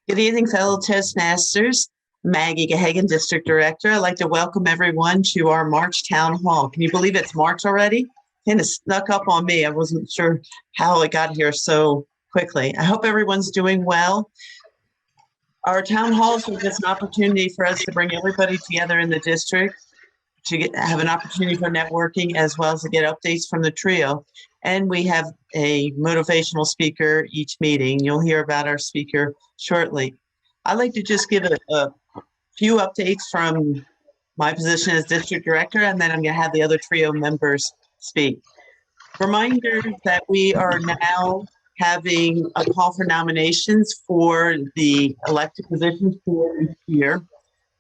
Good evening, fellow Toastmasters. Maggie Gahagan, District Director. I'd like to welcome everyone to our March Town Hall. Can you believe it's March already? Kind of snuck up on me. I wasn't sure how it got here so quickly. I hope everyone's doing well. Our town halls are just an opportunity for us to bring everybody together in the district to have an opportunity for networking as well as to get updates from the trio. And we have a motivational speaker each meeting. You'll hear about our speaker shortly. I'd like to just give a few updates from my position as district director, and then I'm going to have the other trio members speak. Reminder that we are now having a call for nominations for the elected positions for this year.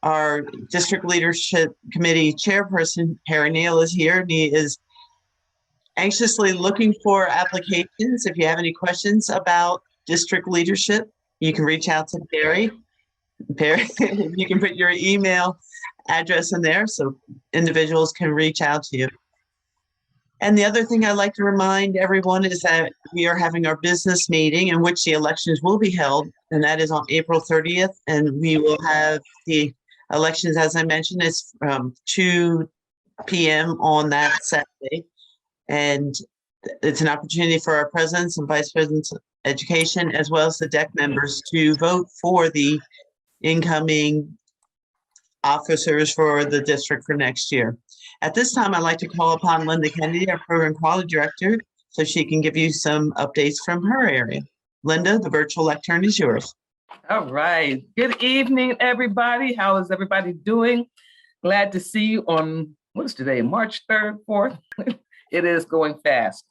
Our district leadership committee chairperson, Harry Neal, is here, and he is anxiously looking for applications. If you have any questions about district leadership, you can reach out to Perry. You can put your email address in there so individuals can reach out to you. And the other thing I'd like to remind everyone is that we are having our business meeting in which the elections will be held, and that is on April 30th. And we will have the elections, as I mentioned, is from 2 p.m. on that Saturday. And it's an opportunity for our presidents and vice presidents of education, as well as the DEC members, to vote for the incoming officers for the district for next year. At this time, I'd like to call upon Linda Kennedy, our program quality director, so she can give you some updates from her area. Linda, the virtual lectern is yours. All right. Good evening, everybody. How is everybody doing? Glad to see you on, what's today, March 3rd, 4th? It is going fast.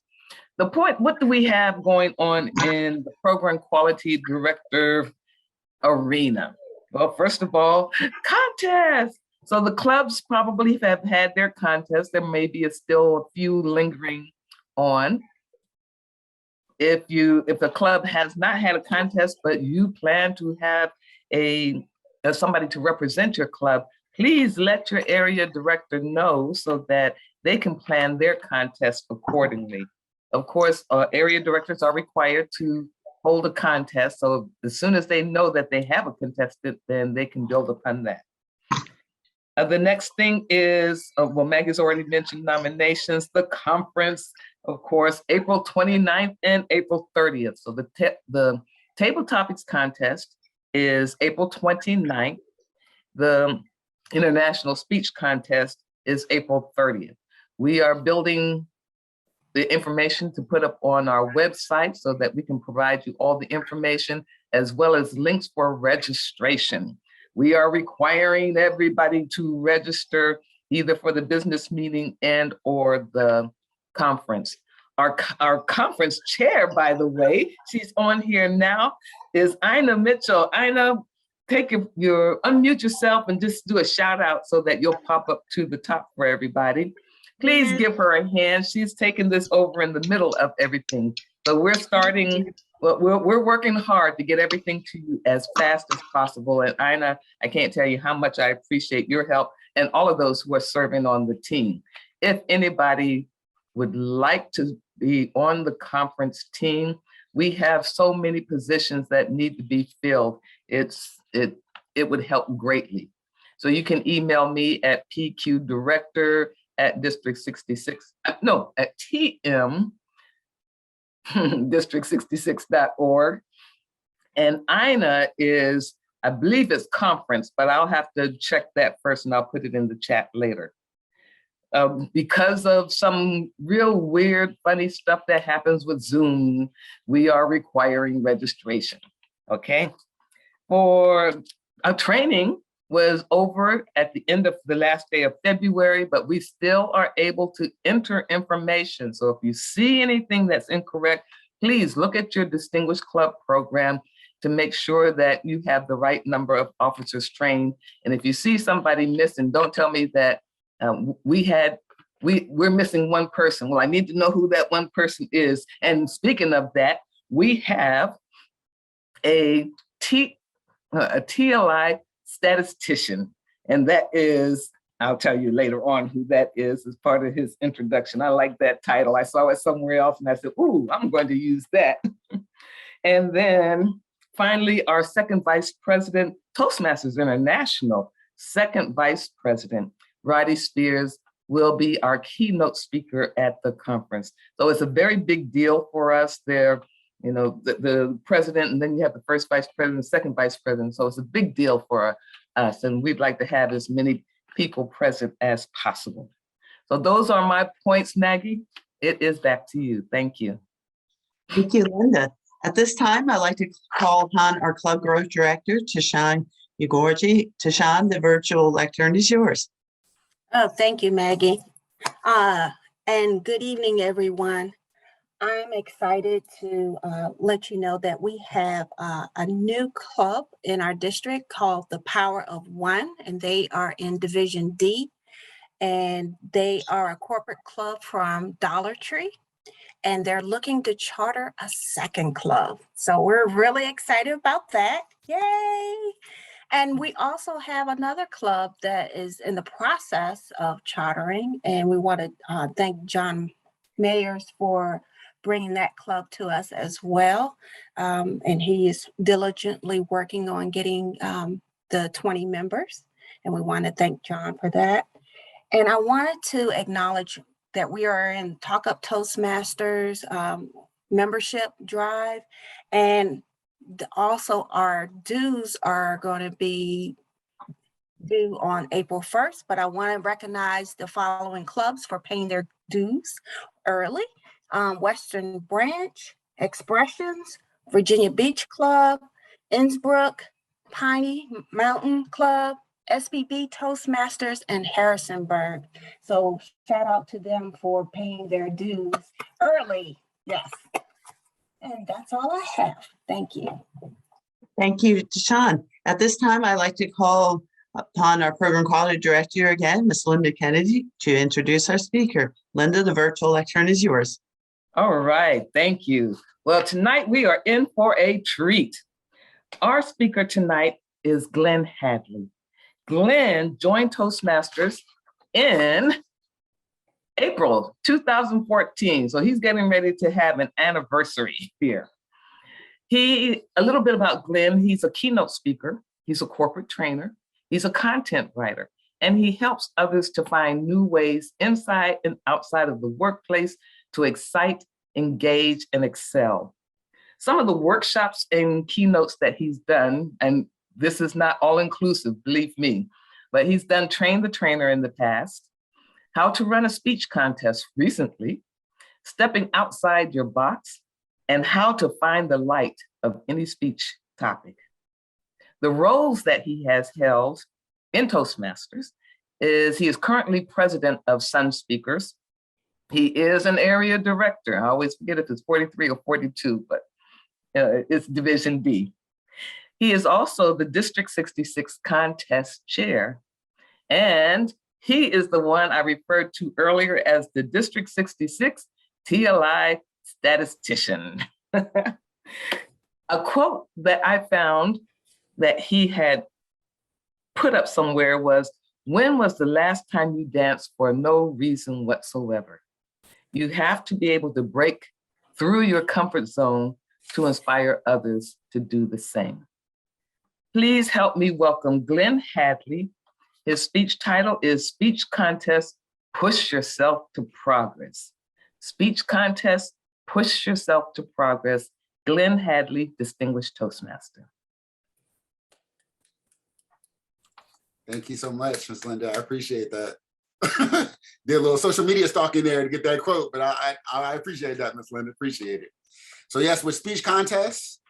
What do we have going on in the program quality director arena? Well, first of all, contests. So the clubs probably have had their contests. There may be still a few lingering on. If the club has not had a contest, but you plan to have somebody to represent your club, please let your area director know so that they can plan their contest accordingly. Of course, area directors are required to hold a contest. So as soon as they know that they have a contestant, then they can build upon that. The next thing is, well, Maggie's already mentioned nominations, the conference, of course, April 29th and April 30th. So the table topics contest is April 29th. The international speech contest is April 30th. We are building the information to put up on our website so that we can provide you all the information as well as links for registration. We are requiring everybody to register either for the business meeting and or the conference. Our conference chair, by the way, she's on here now, is Ina Mitchell. Ina, unmute yourself and just do a shout out so that you'll pop up to the top for everybody. Please give her a hand. She's taking this over in the middle of everything. So we're starting, we're working hard to get everything to you as fast as possible. And Ina, I can't tell you how much I appreciate your help and all of those who are serving on the team. If anybody would like to be on the conference team, we have so many positions that need to be filled. It would help greatly. So you can email me at pqdirector@district66, no, at tm district66.org. And Ina is, I believe it's conference, but I'll have to check that first and I'll put it in the chat later. Because of some real weird, funny stuff that happens with Zoom, we are requiring registration, okay? For our training was over at the end of the last day of February, but we still are able to enter information. So if you see anything that's incorrect, please look at your Distinguished Club program to make sure that you have the right number of officers trained. And if you see somebody missing, don't tell me that we're missing one person. Well, I need to know who that one person is. And speaking of that, we have a TLI statistician, and that is, I'll tell you later on who that is as part of his introduction. I like that title. I saw it somewhere else and I said, ooh, I'm going to use that. And then Finally, our second vice president, Toastmasters International, second vice president, Roddy Spears, will be our keynote speaker at the conference. So it's a very big deal for us there. You know, the president, and then you have the first vice president, second vice president. So it's a big deal for us, and we'd like to have as many people present as possible. So those are my points, Maggie. It is back to you. Thank you. Thank you, Linda. At this time, I'd like to call upon our Club Growth Director, Tashan Ugorji. Tashan, the virtual lectern is yours. Oh, thank you, Maggie. And good evening, everyone. I'm excited to let you know that we have a new club in our district called the Power of One, and they are in Division D. And they are a corporate club from Dollar Tree, and they're looking to charter a second club. So we're really excited about that. Yay! And we also have another club that is in the process of chartering, and we want to thank John Mayers for bringing that club to us as well. And he is diligently working on getting the 20 members, and we want to thank John for that. And I wanted to acknowledge that we are in Talk Up Toastmasters membership drive, and also our dues are going to be due on April 1st, but I want to recognize the following clubs for paying their dues early. Western Branch, Expressions, Virginia Beach Club, Innsbrook, Piney Mountain Club, SBB Toastmasters, and Harrisonburg. So shout out to them for paying their dues early. Yes. And that's all I have. Thank you. Thank you, Tashan. At this time, I'd like to call upon our Program Quality Director again, Ms. Linda Kennedy, to introduce our speaker. Linda, the virtual lectern is yours. All right, thank you. Well, tonight we are in for a treat. Our speaker tonight is Glenn Hadley. Glenn joined Toastmasters in April 2014. So he's getting ready to have an anniversary here. A little bit about Glenn, he's a keynote speaker, he's a corporate trainer, he's a content writer, and he helps others to find new ways inside and outside of the workplace to excite, engage, and excel. Some of the workshops and keynotes that he's done, and this is not all inclusive, believe me, but he's done Train the Trainer in the past, How to Run a Speech Contest recently, Stepping Outside Your Box, and How to Find the Light of Any Speech Topic. The roles that he has held in Toastmasters is he is currently president of Sun Speakers. He is an area director. I always forget if it's 43 or 42, but it's Division D. He is also the District 66 contest chair, and he is the one I referred to earlier as the District 66 TLI statistician. A quote that I found that he had put up somewhere was, "When was the last time you danced for no reason whatsoever?" You have to be able to break through your comfort zone to inspire others to do the same. Please help me welcome Glenn Hadley. His speech title is Speech Contest, Push Yourself to Progress. Speech Contest, Push Yourself to Progress. Glenn Hadley, Distinguished Toastmaster. Thank you so much, Ms. Linda. I appreciate that. Did a little social media stalking there to get that quote, but I appreciate that, Ms. Linda. Appreciate it. So yes, with speech contests,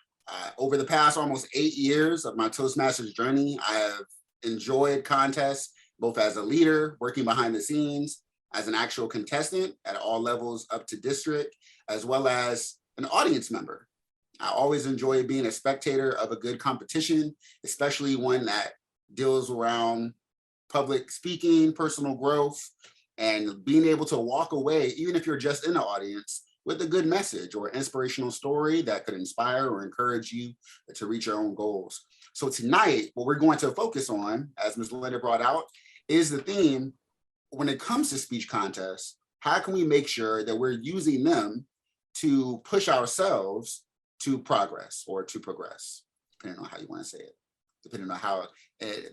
over the past almost 8 years of my Toastmasters journey, I have enjoyed contests, both as a leader, working behind the scenes, as an actual contestant at all levels up to district, as well as an audience member. I always enjoy being a spectator of a good competition, especially one that deals around public speaking, personal growth, and being able to walk away, even if you're just in the audience, with a good message or inspirational story that could inspire or encourage you to reach your own goals. So tonight, what we're going to focus on, as Ms. Linda brought out, is the theme, when it comes to speech contests, how can we make sure that we're using them to push ourselves to progress or to progress? depending on how you want to say it, depending on how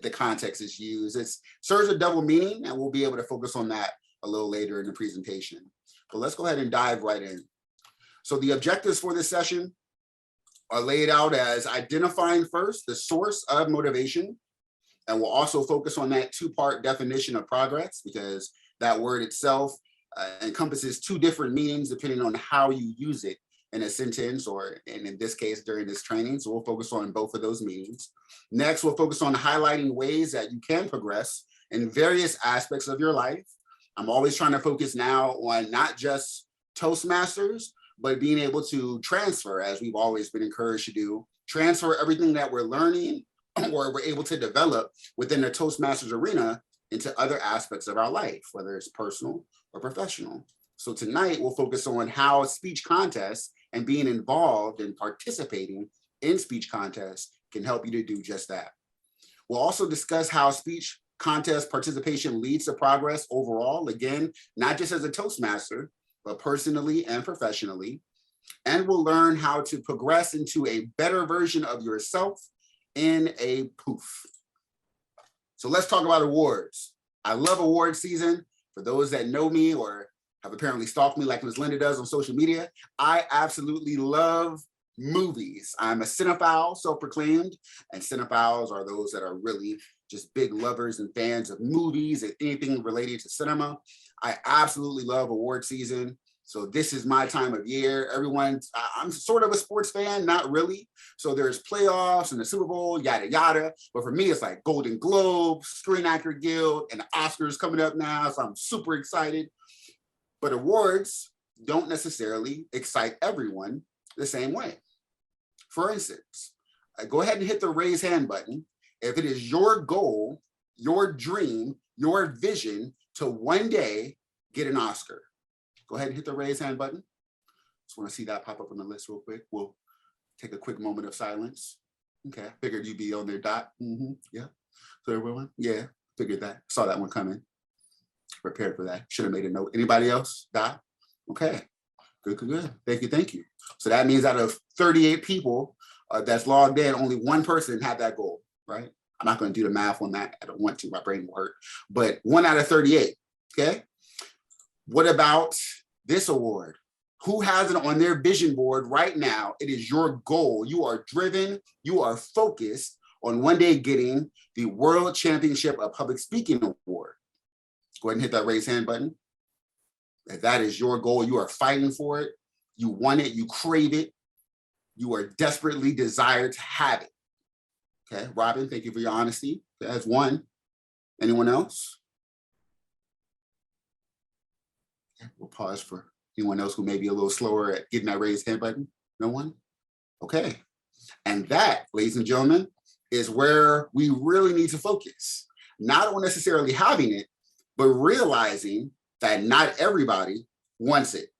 the context is used. It serves a double meaning, and we'll be able to focus on that a little later in the presentation. But let's go ahead and dive right in. So the objectives for this session are laid out as identifying first the source of motivation, and we'll also focus on that two-part definition of progress, because that word itself encompasses two different meanings depending on how you use it in a sentence, or in this case during this training. So we'll focus on both of those meanings. Next, we'll focus on highlighting ways that you can progress in various aspects of your life. I'm always trying to focus now on not just Toastmasters, but being able to transfer, as we've always been encouraged to do, transfer everything that we're learning or we're able to develop within the Toastmasters arena into other aspects of our life, whether it's personal or professional. So tonight we'll focus on how speech contests and being involved and participating in speech contests can help you to do just that. We'll also discuss how speech contest participation leads to progress overall, again, not just as a Toastmaster, but personally and professionally. And we'll learn how to progress into a better version of yourself in a poof. So let's talk about awards. I love award season. For those that know me or have apparently stalked me like Ms. Linda does on social media, I absolutely love movies. I'm a cinephile, self-proclaimed, and cinephiles are those that are really just big lovers and fans of movies and anything related to cinema. I absolutely love award season. So this is my time of year. I'm sort of a sports fan, not really. So there's playoffs and the Super Bowl, yada, yada. But for me, it's like Golden Globe, Screen Actor Guild, and the Oscars coming up now. So I'm super excited. But awards don't necessarily excite everyone the same way. For instance, go ahead and hit the raise hand button if it is your goal, your dream, your vision to one day get an Oscar. Go ahead and hit the raise hand button. Just want to see that pop up on the list real quick. We'll take a quick moment of silence. Okay, figured you'd be on there, Dot. Yeah, so everyone, yeah, figured that. Saw that one coming. Prepared for that. Should have made a note. Anybody else? Dot? Okay, good. Thank you. So that means out of 38 people that's logged in, only one person had that goal, right? I'm not going to do the math on that. I don't want to. My brain will hurt. But 1 out of 38, okay? What about this award? Who has it on their vision board right now? It is your goal. You are driven. You are focused on one day getting the World Championship of Public Speaking Award. Go ahead and hit that raise hand button. If that is your goal, you are fighting for it. You want it. You crave it. You are desperately desired to have it. Okay, Robin, thank you for your honesty. That's one. Anyone else? Okay, we'll pause for anyone else who may be a little slower at getting that raised hand button. No one? Okay. And that, ladies and gentlemen, is where we really need to focus. Not on necessarily having it, but realizing that not everybody wants it.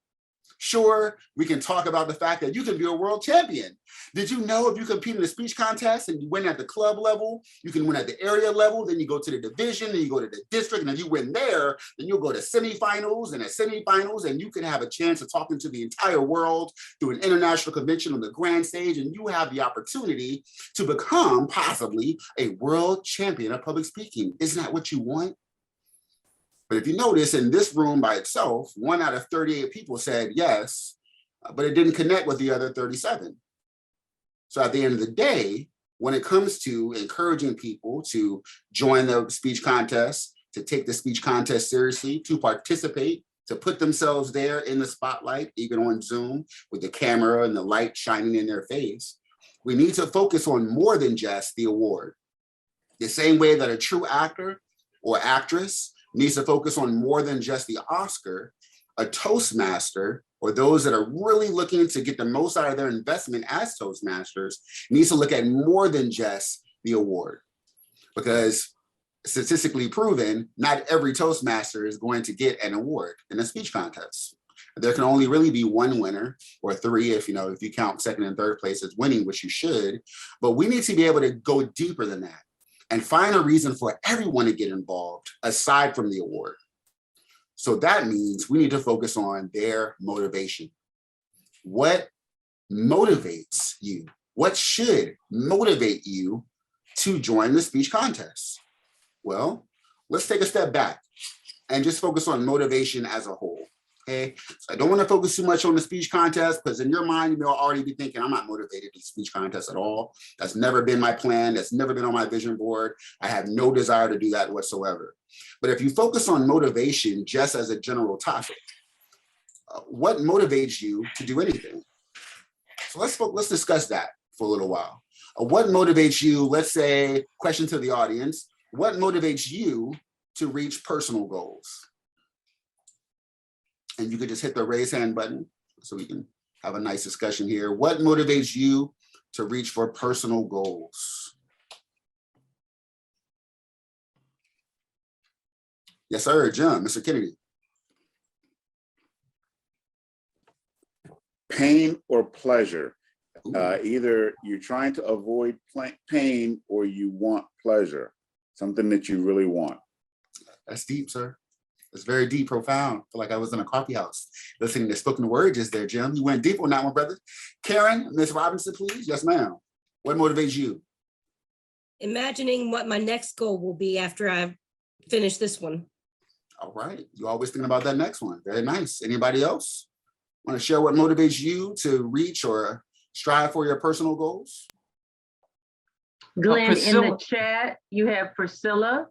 Sure, we can talk about the fact that you can be a world champion. Did you know if you compete in a speech contest and you win at the club level, you can win at the area level, then you go to the division, then you go to the district, and if you win there, then you'll go to semifinals, and at semifinals, and you can have a chance of talking to the entire world through an international convention on the grand stage, and you have the opportunity to become possibly a world champion of public speaking. Isn't that what you want? But if you notice in this room by itself, 1 out of 38 people said yes, but it didn't connect with the other 37. So at the end of the day, when it comes to encouraging people to join the speech contest, to take the speech contest seriously, to participate, to put themselves there in the spotlight, even on Zoom with the camera and the light shining in their face, we need to focus on more than just the award. The same way that a true actor or actress needs to focus on more than just the Oscar, a Toastmaster, or those that are really looking to get the most out of their investment as Toastmasters, needs to look at more than just the award. Because statistically proven, not every Toastmaster is going to get an award in a speech contest. There can only really be one winner, or 3 if you count second and third place as winning, which you should. But we need to be able to go deeper than that and find a reason for everyone to get involved aside from the award. So that means we need to focus on their motivation. What motivates you what should motivate you to join the speech contest? Well, let's take a step back and just focus on motivation as a whole. Okay, so I don't want to focus too much on the speech contest because in your mind, you may already be thinking, I'm not motivated to speech contest at all. That's never been my plan. That's never been on my vision board. I have no desire to do that whatsoever. But if you focus on motivation just as a general topic, what motivates you to do anything? So let's discuss that for a little while. What motivates you? Let's say, question to the audience, what motivates you to reach personal goals? And you could just hit the raise hand button so we can have a nice discussion here. What motivates you to reach for personal goals? Yes, sir, Jim, Mr. Kennedy. Pain or pleasure. Either you're trying to avoid pain or you want pleasure, something that you really want. That's deep, sir. It's very deep, profound. I feel like I was in a coffee house listening to spoken word just there, Jim. You went deep on that one, brother. Karen, Ms. Robinson, please. Yes, ma'am. What motivates you? Imagining what my next goal will be after I finish this one. All right. You're always thinking about that next one. Very nice. Anybody else want to share what motivates you to reach or strive for your personal goals? Glenn, in Priscilla. the chat, you have Priscilla,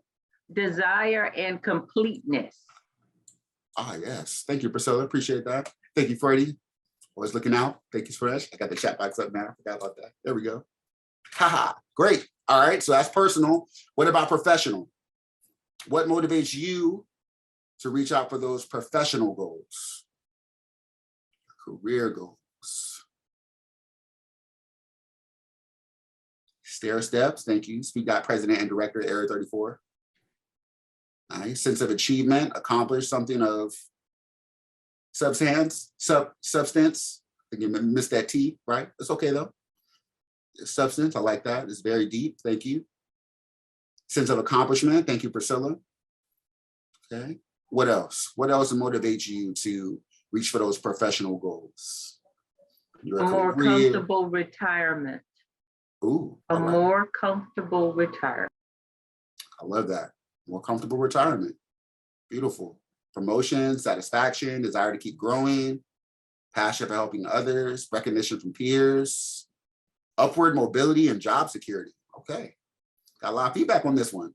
desire and completeness. Ah, yes. Thank you, Priscilla. Appreciate that. Thank you, Freddie. Always looking out. Thank you, Fresh. I got the chat box up now. I forgot about that. There we go. Haha. Great. All right. So that's personal. What about professional? What motivates you to reach out for those professional goals? Career goals. Stair steps. Thank you. Speak Dot President and Director, Area 34. Nice. Sense of achievement, accomplish something of substance. I think you missed that T, right? It's okay though. Substance, I like that. It's very deep. Thank you. Sense of accomplishment. Thank you, Priscilla. Okay. What else? What else motivates you to reach for those professional goals? A more comfortable retirement. Ooh, A all right. more comfortable retirement. I love that. More comfortable retirement. Beautiful. Promotion, satisfaction, desire to keep growing, passion for helping others, recognition from peers, upward mobility and job security. Okay. Got a lot of feedback on this one.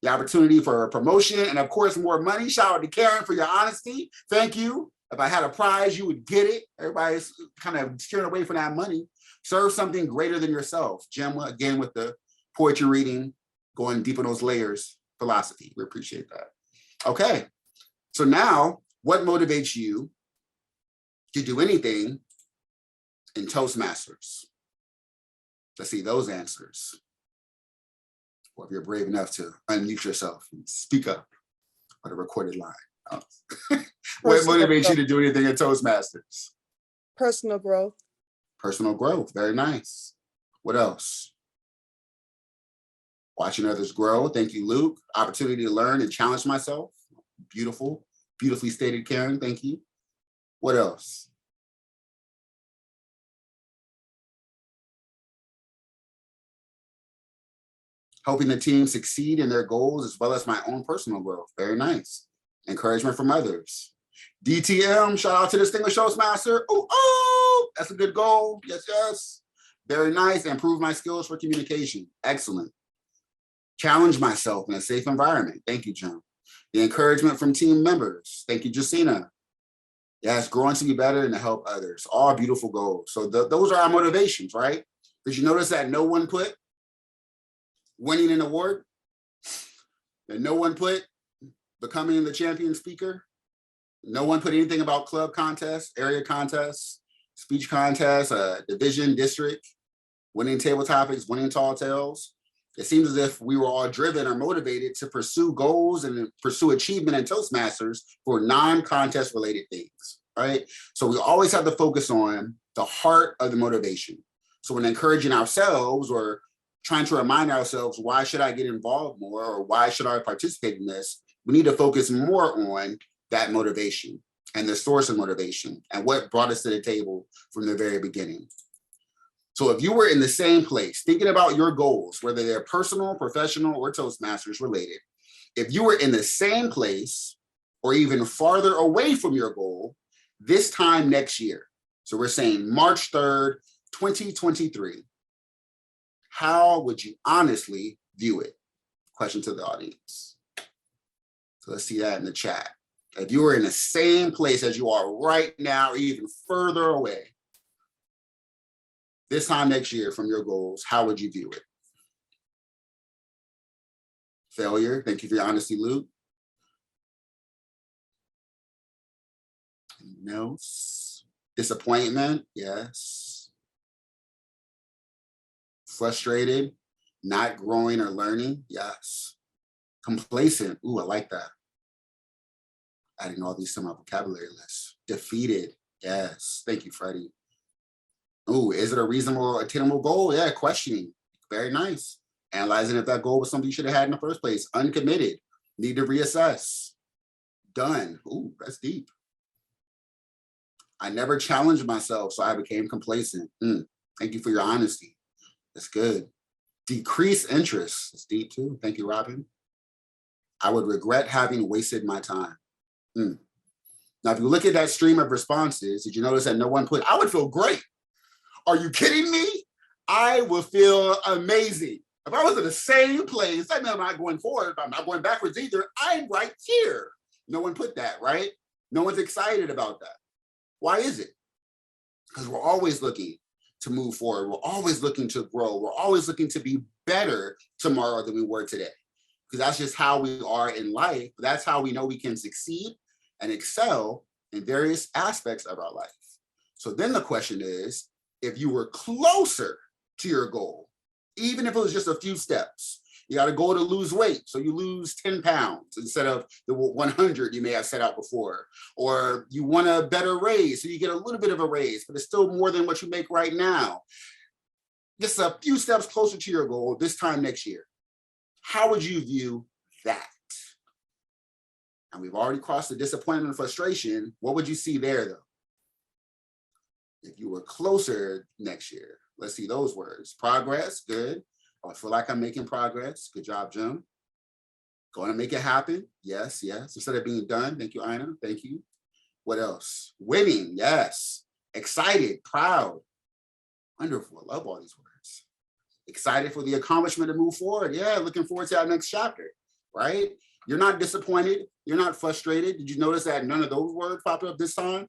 The opportunity for a promotion and of course, more money. Shout out to Karen for your honesty. Thank you. If I had a prize, you would get it. Everybody's kind of steering away from that money. Serve something greater than yourself. Jim, again, with the poetry reading, going deep in those layers, philosophy. We appreciate that. Okay. So now, what motivates you to do anything in Toastmasters? Let's see those answers. Or if you're brave enough to unmute yourself and speak up on a recorded line. Oh. What motivates you to do anything in Toastmasters? Personal growth. Personal growth. Very nice. What else? Watching others grow. Thank you, Luke. Opportunity to learn and challenge myself. Beautiful. Beautifully stated, Karen. Thank you. What else? Helping the team succeed in their goals as well as my own personal growth. Very nice. Encouragement from others. DTM, shout out to Distinguished Toastmaster. Oh, that's a good goal. Yes, yes. Very nice. Improve my skills for communication. Excellent. Challenge myself in a safe environment. Thank you, John. The encouragement from team members. Thank you, Justina. Yes, growing to be better and to help others. All beautiful goals. So those are our motivations, right? Did you notice that no one put winning an award? And no one put becoming the champion speaker? No one put anything about club contests, area contests, speech contests, division, district, winning table topics, winning tall tales. It seems as if we were all driven or motivated to pursue goals and pursue achievement in Toastmasters for non-contest related things, right? So we always have to focus on the heart of the motivation. So when encouraging ourselves or trying to remind ourselves, why should I get involved more or why should I participate in this? We need to focus more on that motivation and the source of motivation and what brought us to the table from the very beginning. So if you were in the same place, thinking about your goals, whether they're personal, professional, or Toastmasters related, if you were in the same place or even farther away from your goal this time next year, so we're saying March 3rd, 2023, how would you honestly view it? Question to the audience. So let's see that in the chat. If you were in the same place as you are right now, or even further away, this time next year from your goals, how would you view it? Failure. Thank you for your honesty, Luke. No. Disappointment. Yes. Frustrated. Not growing or learning. Yes. Complacent. Ooh, I like that. Adding all these to my vocabulary list. Defeated. Yes. Thank you, Freddie. Ooh, is it a reasonable, attainable goal? Yeah, questioning. Very nice. Analyzing if that goal was something you should have had in the first place. Uncommitted. Need to reassess. Done. Ooh, that's deep. I never challenged myself, so I became complacent. Thank you for your honesty. That's good. Decrease interest. That's deep too. Thank you, Robin. I would regret having wasted my time. Now, if you look at that stream of responses, did you notice that no one put, I would feel great? Are you kidding me? I would feel amazing. If I was in the same place, I know I'm not going forward, but I'm not going backwards either. I'm right here. No one put that, right? No one's excited about that. Why is it? Because we're always looking to move forward. We're always looking to grow. We're always looking to be better tomorrow than we were today. Because that's just how we are in life. That's how we know we can succeed and excel in various aspects of our life. So then the question is, if you were closer to your goal, even if it was just a few steps, you got a goal to lose weight, so you lose 10 pounds instead of the 100 you may have set out before, or you want a better raise, so you get a little bit of a raise, but it's still more than what you make right now. Just a few steps closer to your goal this time next year. How would you view that? And we've already crossed the disappointment and frustration. What would you see there, though? If you were closer next year, let's see those words. Progress, good. I feel like I'm making progress. Good job, Jim. Going to make it happen. Yes, yes. Instead of being done. Thank you, Ina. Thank you. What else? Winning. Yes. Excited, proud. Wonderful. I love all these words. Excited for the accomplishment to move forward. Yeah, looking forward to our next chapter, right? You're not disappointed. You're not frustrated. Did you notice that none of those words popped up this time?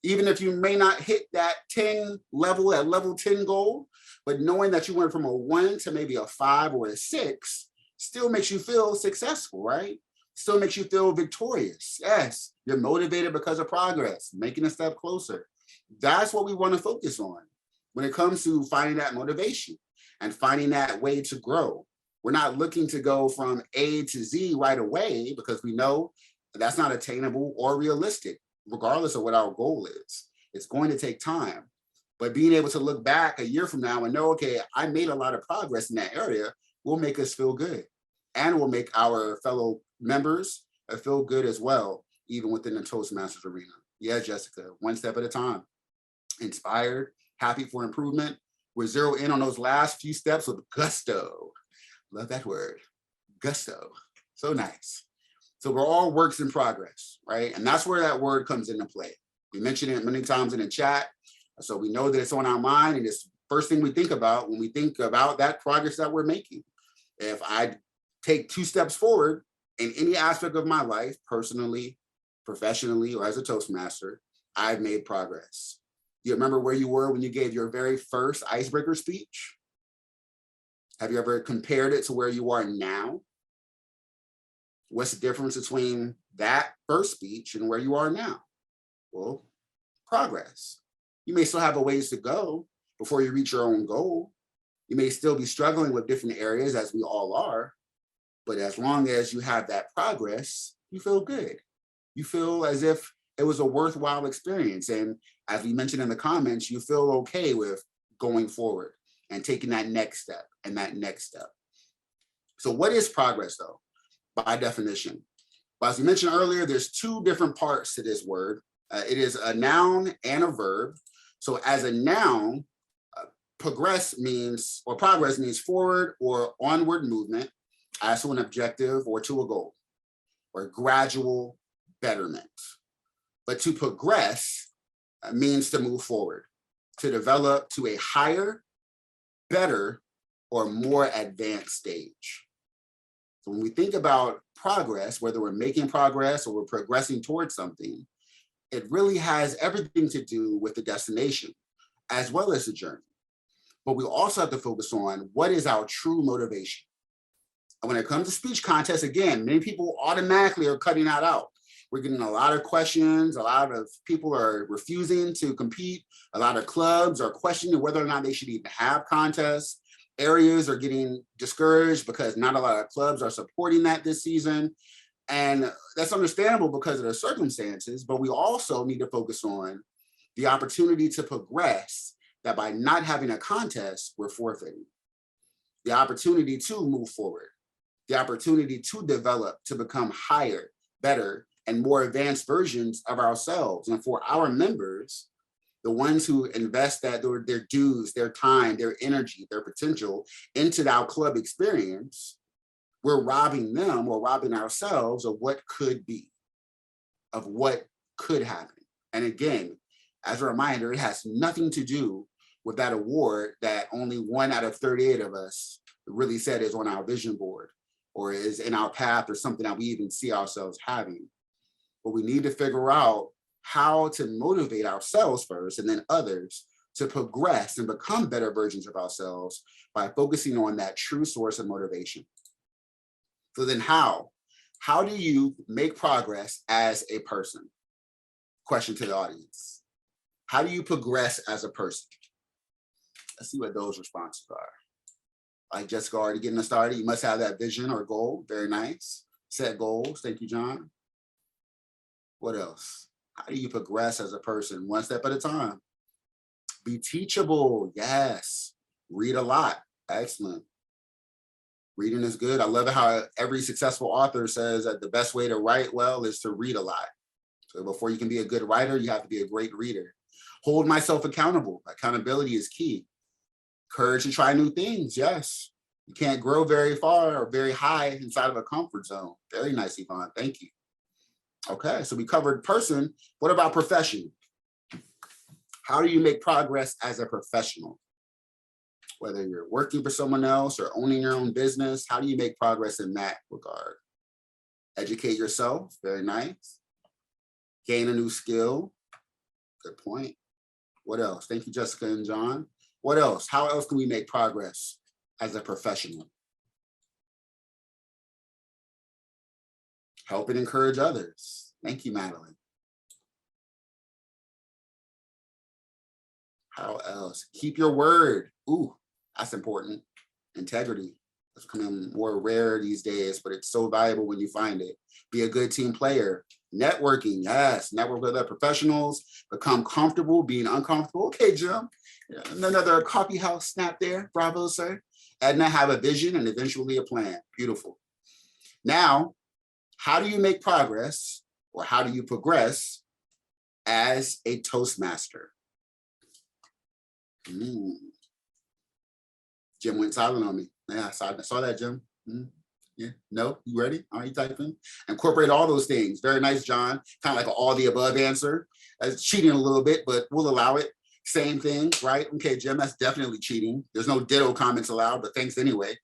Even if you may not hit that 10 level, that level 10 goal, but knowing that you went from a 1 to maybe a 5 or a 6 still makes you feel successful, right? Still makes you feel victorious. Yes, you're motivated because of progress, making a step closer. That's what we want to focus on when it comes to finding that motivation and finding that way to grow. We're not looking to go from A to Z right away because we know that's not attainable or realistic, regardless of what our goal is. It's going to take time. But being able to look back a year from now and know, okay, I made a lot of progress in that area will make us feel good. And will make our fellow members feel good as well, even within the Toastmasters arena. Yeah, Jessica, one step at a time. Inspired, happy for improvement. We're zero in on those last few steps with gusto. Love that word, gusto. So nice. So we're all works in progress, right? And that's where that word comes into play. We mentioned it many times in the chat. So we know that it's on our mind and it's the first thing we think about when we think about that progress that we're making. If I take 2 steps forward in any aspect of my life, personally, professionally, or as a Toastmaster, I've made progress. Do you remember where you were when you gave your very first icebreaker speech? Have you ever compared it to where you are now? What's the difference between that first speech and where you are now? Well, progress. You may still have a ways to go before you reach your own goal. You may still be struggling with different areas, as we all are, but as long as you have that progress, you feel good. You feel as if it was a worthwhile experience. And as we mentioned in the comments, you feel okay with going forward and taking that next step and that next step. So what is progress, though? By definition. But as we mentioned earlier, there's 2 different parts to this word. It is a noun and a verb. So as a noun, progress means forward or onward movement as to an objective or to a goal, or gradual betterment. But to progress means to move forward, to develop to a higher, better, or more advanced stage. So when we think about progress, whether we're making progress or we're progressing towards something, it really has everything to do with the destination as well as the journey. But we also have to focus on what is our true motivation. And when it comes to speech contests, again, many people automatically are cutting that out. We're getting a lot of questions. A lot of people are refusing to compete. A lot of clubs are questioning whether or not they should even have contests. Areas are getting discouraged because not a lot of clubs are supporting that this season. And that's understandable because of the circumstances, but we also need to focus on the opportunity to progress, that by not having a contest, we're forfeiting. The opportunity to move forward, the opportunity to develop, to become higher, better, and more advanced versions of ourselves. And for our members, the ones who invest their dues, their time, their energy, their potential into our club experience, we're robbing them or robbing ourselves of what could be, of what could happen. And again, as a reminder, it has nothing to do with that award that only 1 out of 38 of us really said is on our vision board or is in our path or something that we even see ourselves having. But we need to figure out how to motivate ourselves first and then others to progress and become better versions of ourselves by focusing on that true source of motivation. So then how do you make progress as a person? Question to the audience. How do you progress as a person? Let's see what those responses are. Like Jessica already getting us started. You must have that vision or goal. Very nice. Set goals. Thank you, John. What else? How do you progress as a person? One step at a time. Be teachable. Yes. Read a lot. Excellent. Reading is good. I love it how every successful author says that the best way to write well is to read a lot. So before you can be a good writer, you have to be a great reader. Hold myself accountable. Accountability is key. Courage to try new things. Yes. You can't grow very far or very high inside of a comfort zone. Very nice, Yvonne. Thank you. Okay, so we covered person. What about profession? How do you make progress as a professional? Whether you're working for someone else or owning your own business, how do you make progress in that regard? Educate yourself. Very nice. Gain a new skill. Good point. What else? Thank you, Jessica and John. What else? How else can we make progress as a professional? Help and encourage others. Thank you, Madeline. How else? Keep your word. Ooh, that's important. Integrity. It's becoming more rare these days, but it's so valuable when you find it. Be a good team player. Networking, yes. Network with other professionals. Become comfortable being uncomfortable. Okay, Jim. Another coffee house snap there. Bravo, sir. Edna, have a vision and eventually a plan. Beautiful. Now, how do you make progress or how do you progress as a Toastmaster? Jim went silent on me. Yeah, I saw that, Jim. Yeah, no, you ready? Are you typing? Incorporate all those things. Very nice, John. Kind of like an all the above answer. That's cheating a little bit, but we'll allow it. Same thing, right? Okay, Jim, that's definitely cheating. There's no ditto comments allowed, but thanks anyway.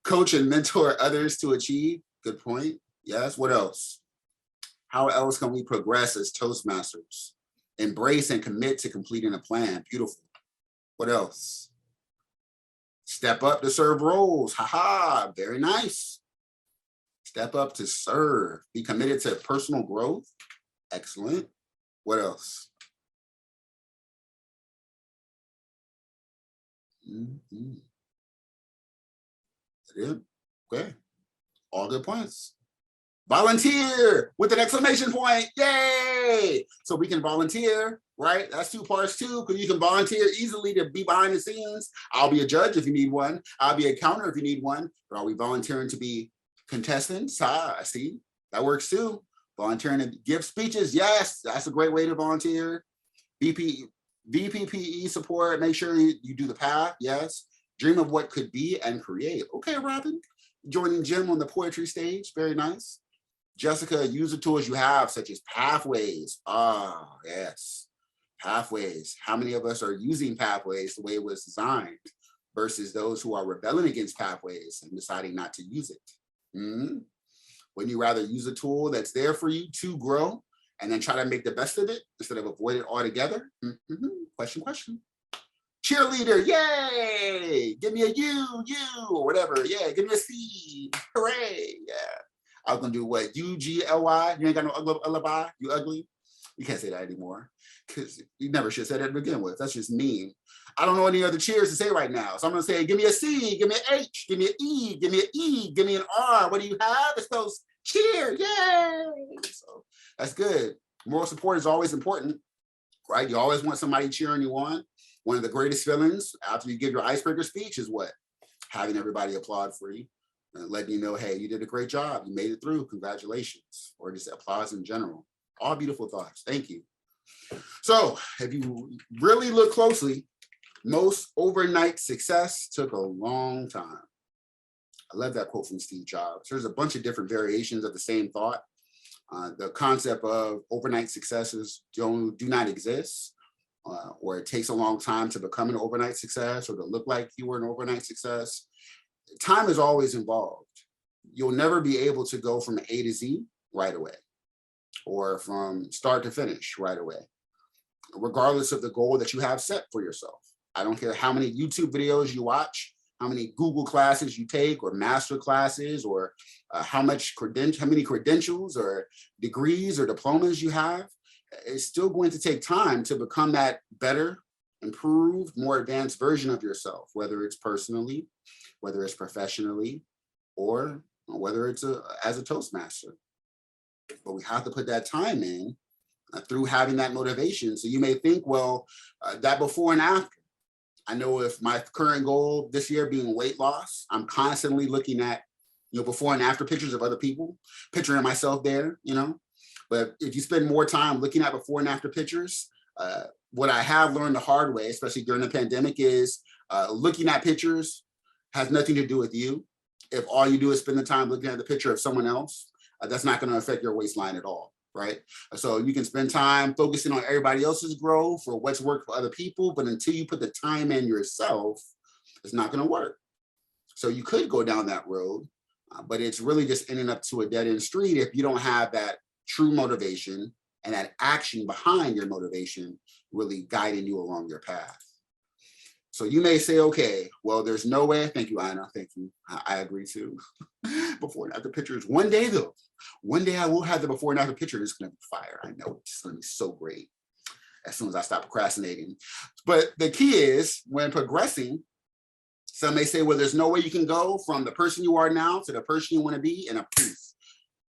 Coach and mentor others to achieve. Good point. Yes, what else? How else can we progress as Toastmasters? Embrace and commit to completing a plan. Beautiful. What else? Step up to serve roles. Haha, very nice. Step up to serve. Be committed to personal growth. Excellent. What else? Okay. All good points. Volunteer with an exclamation point. Yay! So we can volunteer, right? That's 2 parts too, because you can volunteer easily to be behind the scenes. I'll be a judge if you need one. I'll be a counter if you need one. But are we volunteering to be contestants? I see. That works too. Volunteering to give speeches. Yes, that's a great way to volunteer. VPPE support, make sure you do the path, yes. Dream of what could be and create. Okay, Robin, joining Jim on the poetry stage, very nice. Jessica, use the tools you have, such as pathways. Ah, yes, pathways. How many of us are using pathways the way it was designed versus those who are rebelling against pathways and deciding not to use it? Wouldn't you rather use a tool that's there for you to grow and then try to make the best of it instead of avoid it altogether? Question. Cheerleader, yay! Give me a U, or whatever. Yeah, give me a C. Hooray! Yeah. I was gonna do what? UGLY? You ain't got no alibi? You ugly? You can't say that anymore because you never should have said that to begin with. That's just mean. I don't know any other cheers to say right now. So I'm gonna say, give me a C, give me an H, give me an E, give me an E, give me an R. What do you have? It's those cheer, yay! So that's good. Moral support is always important, right? You always want somebody cheering you on. One of the greatest feelings after you give your icebreaker speech is what? Having everybody applaud for you and letting you know, hey, you did a great job. You made it through. Congratulations. Or just applause in general. All beautiful thoughts. Thank you. So if you really look closely, most overnight success took a long time. I love that quote from Steve Jobs. There's a bunch of different variations of the same thought. The concept of overnight successes do not exist. Or it takes a long time to become an overnight success or to look like you were an overnight success. Time is always involved. You'll never be able to go from A to Z right away or from start to finish right away, regardless of the goal that you have set for yourself. I don't care how many YouTube videos you watch, how many Google classes you take or master classes, or how many credentials or degrees or diplomas you have. It's still going to take time to become that better, improved, more advanced version of yourself, whether it's personally, whether it's professionally, or whether it's as a Toastmaster. But we have to put that time in through having that motivation. So you may think, well, that before and after. I know if my current goal this year being weight loss, I'm constantly looking at, before and after pictures of other people, picturing myself there, But if you spend more time looking at before and after pictures, what I have learned the hard way, especially during the pandemic, is looking at pictures has nothing to do with you. If all you do is spend the time looking at the picture of someone else, that's not going to affect your waistline at all, right? So you can spend time focusing on everybody else's growth or what's worked for other people, but until you put the time in yourself, it's not going to work. So you could go down that road, but it's really just ending up to a dead-end street if you don't have that true motivation and that action behind your motivation really guiding you along your path. So you may say, okay, well, there's no way. Thank you, Anna. Thank you. I agree too. Before and after pictures. One day though, one day I will have the before and after picture. It's going to be fire. I know it's going to be so great as soon as I stop procrastinating. But the key is when progressing, some may say, well, there's no way you can go from the person you are now to the person you want to be in a poof.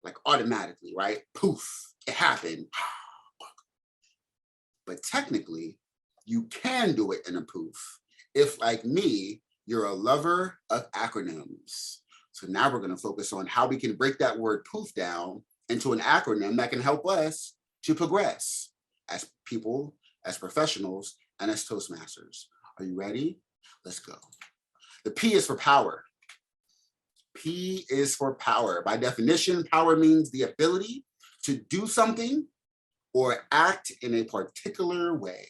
Like automatically, right? Poof, it happened. But technically, you can do it in a poof. If, like me, you're a lover of acronyms. So now we're going to focus on how we can break that word poof down into an acronym that can help us to progress as people, as professionals, and as Toastmasters. Are you ready? Let's go. The P is for power. P is for power. By definition, power means the ability to do something or act in a particular way.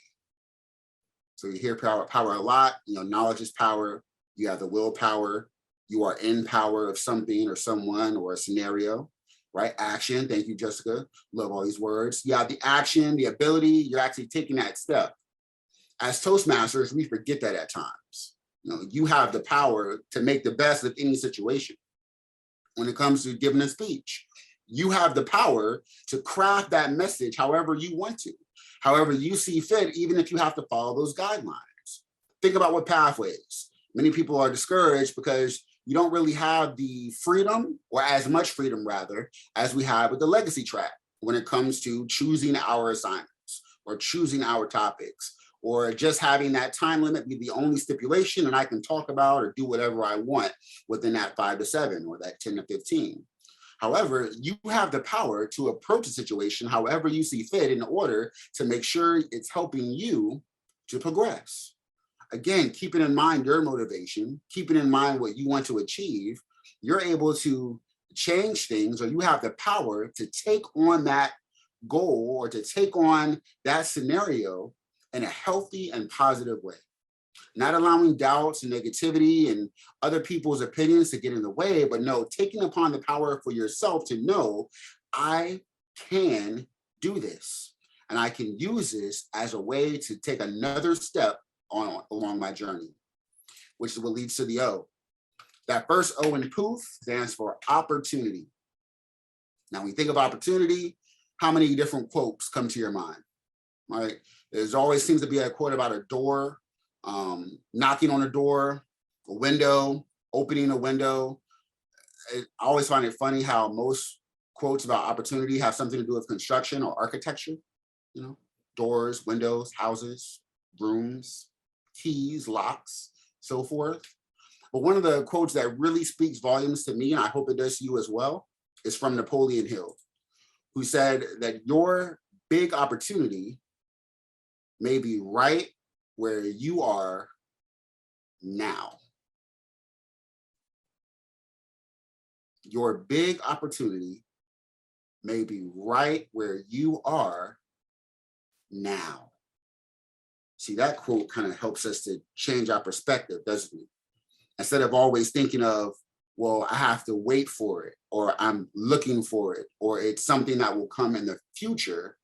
So you hear power a lot. Knowledge is power. You have the willpower. You are in power of something or someone or a scenario, right? Action. Thank you, Jessica. Love all these words. You have the action, the ability. You're actually taking that step. As Toastmasters, we forget that at times. You have the power to make the best of any situation. When it comes to giving a speech, you have the power to craft that message however you want to, however you see fit, even if you have to follow those guidelines. Think about what pathways. Many people are discouraged because you don't really have the freedom, or as much freedom rather, as we have with the legacy track when it comes to choosing our assignments or choosing our topics, or just having that time limit be the only stipulation and I can talk about or do whatever I want within that 5 to 7 or that 10 to 15. However, you have the power to approach a situation however you see fit in order to make sure it's helping you to progress. Again, keeping in mind your motivation, keeping in mind what you want to achieve, you're able to change things, or you have the power to take on that goal or to take on that scenario in a healthy and positive way. Not allowing doubts and negativity and other people's opinions to get in the way, but no, taking upon the power for yourself to know, I can do this. And I can use this as a way to take another step along my journey, which is what leads to the O. That first O in POOF stands for opportunity. Now, when you think of opportunity, how many different quotes come to your mind, right? There's always seems to be a quote about a door, knocking on a door, a window, opening a window. I always find it funny how most quotes about opportunity have something to do with construction or architecture, you know, doors, windows, houses, rooms, keys, locks, so forth. But one of the quotes that really speaks volumes to me, and I hope it does to you as well, is from Napoleon Hill, who said that your big opportunity may be right where you are now. Your big opportunity may be right where you are now. See, that quote kind of helps us to change our perspective, doesn't it? Instead of always thinking of, well, I have to wait for it, or I'm looking for it, or it's something that will come in the future,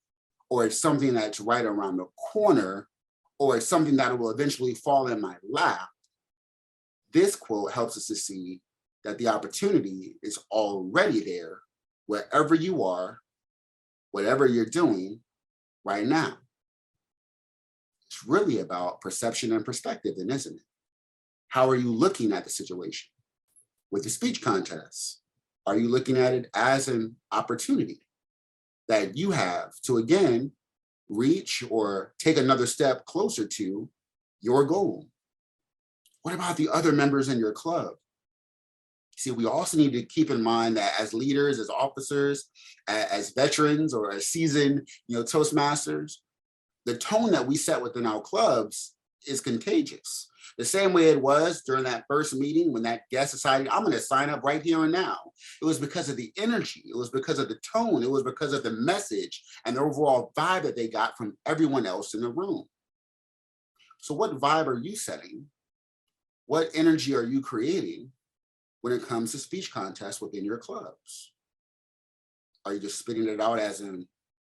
or it's something that's right around the corner, or it's something that will eventually fall in my lap. This quote helps us to see that the opportunity is already there, wherever you are, whatever you're doing right now. It's really about perception and perspective, then, isn't it? How are you looking at the situation? With the speech contest, are you looking at it as an opportunity that you have to, again, reach or take another step closer to your goal? What about the other members in your club? See, we also need to keep in mind that as leaders, as officers, as veterans, or as seasoned, Toastmasters, the tone that we set within our clubs is contagious. The same way it was during that first meeting when that guest decided, I'm going to sign up right here and now. It was because of the energy. It was because of the tone. It was because of the message and the overall vibe that they got from everyone else in the room. So what vibe are you setting? What energy are you creating when it comes to speech contests within your clubs? Are you just spitting it out as a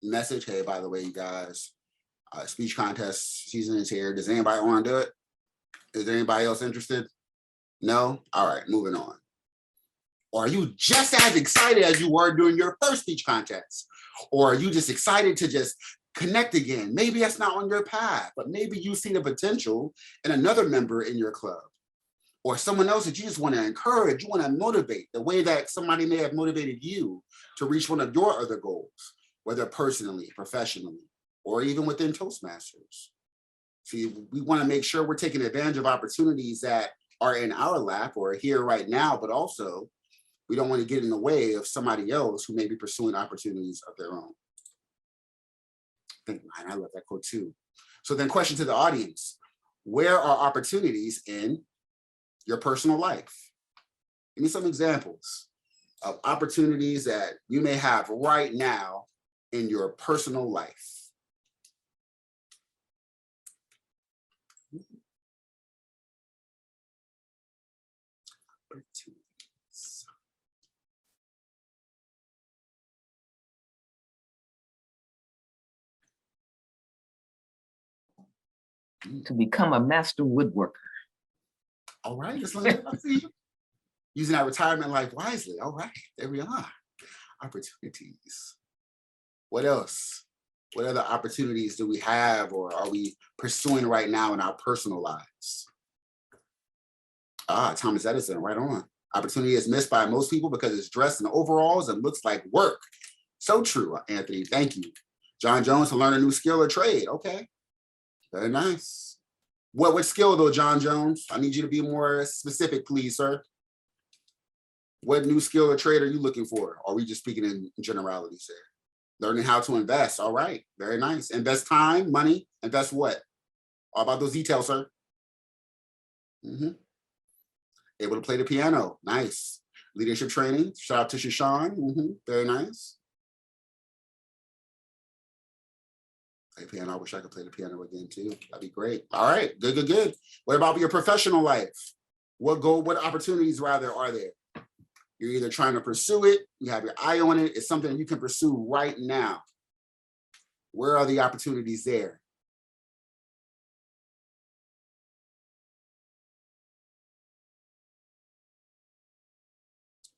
message? Hey, by the way, you guys, speech contest season is here. Does anybody want to do it? Is there anybody else interested? No? All right, moving on. Or are you just as excited as you were during your first speech contest? Or are you just excited to just connect again? Maybe that's not on your path, but maybe you see the potential in another member in your club, or someone else that you just want to encourage, you want to motivate the way that somebody may have motivated you to reach one of your other goals, whether personally, professionally, or even within Toastmasters. See, we want to make sure we're taking advantage of opportunities that are in our lap or here right now, but also we don't want to get in the way of somebody else who may be pursuing opportunities of their own. I love that quote too. So then, question to the audience: where are opportunities in your personal life? Give me some examples of opportunities that you may have right now in your personal life. To become a master woodworker. All right, let's see. Using our retirement life wisely. All right, there we are. Opportunities. What else? What other opportunities do we have or are we pursuing right now in our personal lives? Thomas Edison, right on. Opportunity is missed by most people because it's dressed in overalls and looks like work. So true, Anthony, thank you. John Jones, to learn a new skill or trade. Okay, very nice. What skill though, John Jones? I need you to be more specific, please, sir. What new skill or trade are you looking for? Or are we just speaking in generalities there? Learning how to invest. All right, very nice. Invest time, money, invest what? All about those details, sir. Able to play the piano. Nice. Leadership training. Shout out to Shashawn. Very nice. Play piano. I wish I could play the piano again too. That'd be great. All right. Good, good, good. What about your professional life? What opportunities rather are there? You're either trying to pursue it, you have your eye on it, it's something you can pursue right now. Where are the opportunities there?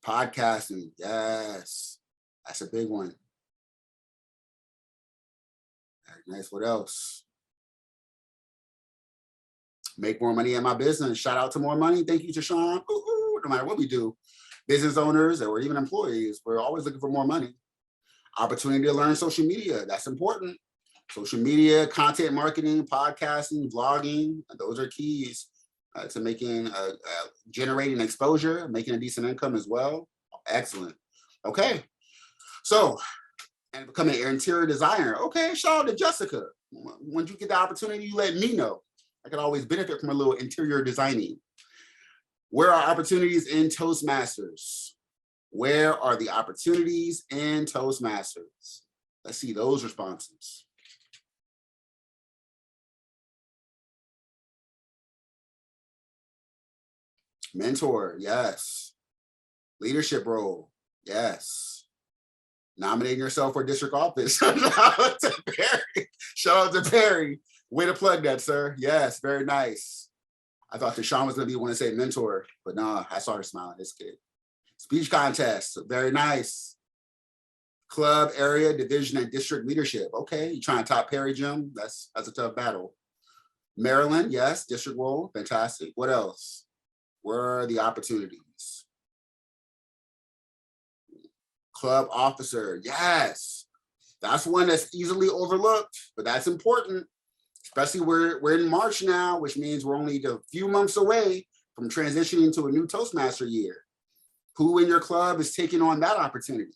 Podcasting, yes, that's a big one. Very nice. What else? Make more money in my business. Shout out to More Money. Thank you to Sean. No matter what we do, business owners or even employees, we're always looking for more money. Opportunity to learn social media. That's important. Social media, content marketing, podcasting, vlogging. Those are keys to making, generating exposure, making a decent income as well. Excellent. Okay. So, and becoming an interior designer. Okay, shout out to Jessica. Once you get the opportunity, you let me know. I could always benefit from a little interior designing. Where are opportunities in Toastmasters? Where are the opportunities in Toastmasters? Let's see those responses. Mentor, yes. Leadership role, yes. Nominating yourself for district office. Shout out to Perry. Shout out to Perry. Way to plug that, sir. Yes, very nice. I thought Deshaun was going to be one to say mentor, but no, I saw her smiling. This kid. Speech contest, very nice. Club, area, division, and district leadership. Okay, you trying to top Perry, Jim? That's a tough battle. Maryland, yes, district role, fantastic. What else? Where are the opportunities? Club officer, yes. That's one that's easily overlooked, but that's important. Especially we're in March now, which means we're only a few months away from transitioning to a new Toastmaster year. Who in your club is taking on that opportunity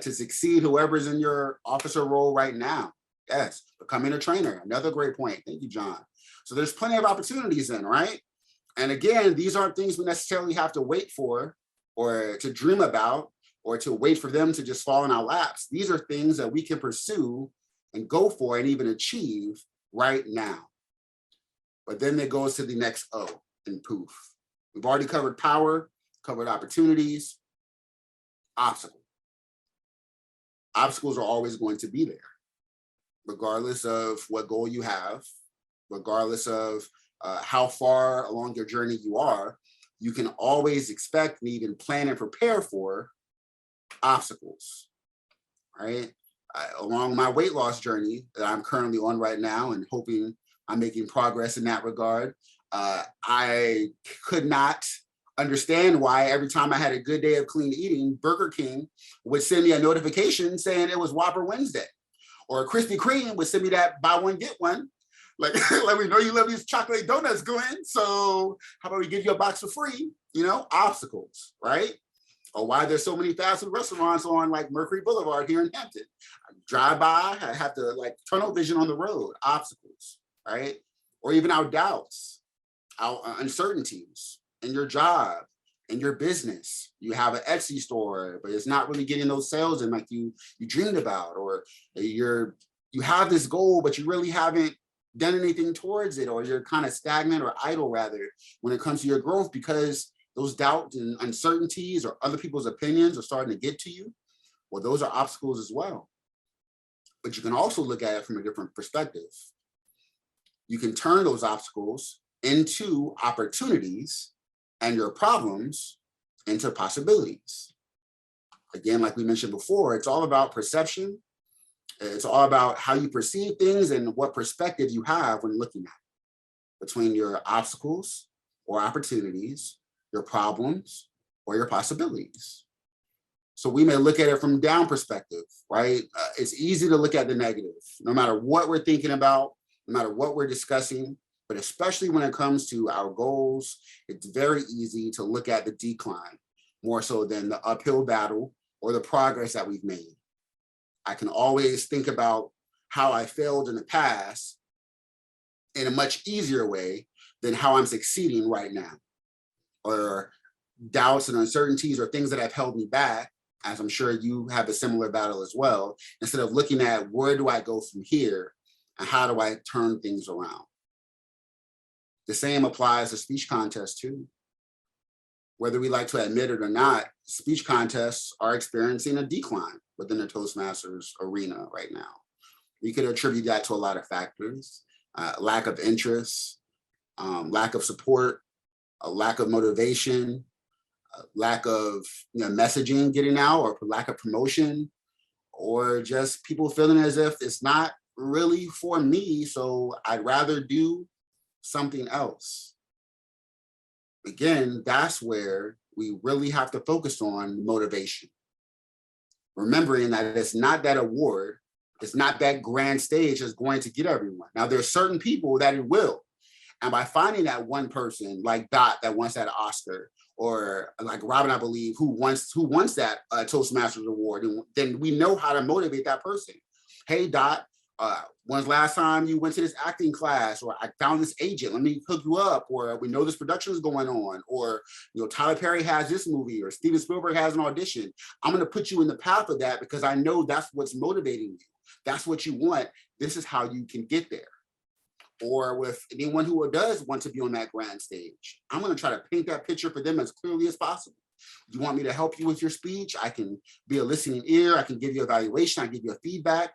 to succeed whoever's in your officer role right now? Yes, becoming a trainer, another great point. Thank you, John. So there's plenty of opportunities in, right? And again, these aren't things we necessarily have to wait for or to dream about or to wait for them to just fall in our laps. These are things that we can pursue and go for and even achieve right now. But then it goes to the next O and poof. We've already covered power, covered opportunities, obstacle. Obstacles are always going to be there, regardless of what goal you have, regardless of how far along your journey you are, you can always expect and even plan and prepare for obstacles, right? Along my weight loss journey that I'm currently on right now and hoping I'm making progress in that regard, I could not understand why every time I had a good day of clean eating, Burger King would send me a notification saying it was Whopper Wednesday, or Krispy Kreme would send me that buy one, get one. Like, let me know you love these chocolate donuts, Glenn. So how about we give you a box for free? You know, obstacles, right? Or why there's so many fast food restaurants on like Mercury Boulevard here in Hampton. I drive by, I have to like tunnel vision on the road, obstacles, right? Or even our doubts, our uncertainties in your job, in your business. You have an Etsy store, but it's not really getting those sales in like you dreamed about, or you have this goal, but you really haven't done anything towards it, or you're kind of stagnant or idle rather when it comes to your growth because those doubts and uncertainties or other people's opinions are starting to get to you. Well, those are obstacles as well. But you can also look at it from a different perspective. You can turn those obstacles into opportunities and your problems into possibilities. Again, like we mentioned before, it's all about perception. It's all about how you perceive things and what perspective you have when looking at it, between your obstacles or opportunities, your problems or your possibilities. So we may look at it from down perspective, right? It's easy to look at the negative, no matter what we're thinking about, no matter what we're discussing, but especially when it comes to our goals, it's very easy to look at the decline more so than the uphill battle or the progress that we've made. I can always think about how I failed in the past in a much easier way than how I'm succeeding right now, or doubts and uncertainties or things that have held me back, as I'm sure you have a similar battle as well, instead of looking at where do I go from here and how do I turn things around. The same applies to speech contests too. Whether we like to admit it or not, speech contests are experiencing a decline within the Toastmasters arena right now. We could attribute that to a lot of factors, lack of interest, lack of support, a lack of motivation, lack of messaging getting out, or lack of promotion, or just people feeling as if it's not really for me, so I'd rather do something else. Again, that's where we really have to focus on motivation. Remembering that it's not that award, it's not that grand stage that's going to get everyone. Now, there's certain people that it will. And by finding that one person like Dot that wants that Oscar, or like Robin, I believe, who wants that Toastmasters award, and then we know how to motivate that person. Hey, Dot, when's the last time you went to this acting class? Or I found this agent, let me hook you up. Or we know this production is going on. Or Tyler Perry has this movie, or Steven Spielberg has an audition. I'm going to put you in the path of that because I know that's what's motivating you. That's what you want. This is how you can get there. Or with anyone who does want to be on that grand stage, I'm going to try to paint that picture for them as clearly as possible. You want me to help you with your speech? I can be a listening ear. I can give you evaluation. I can give you a feedback.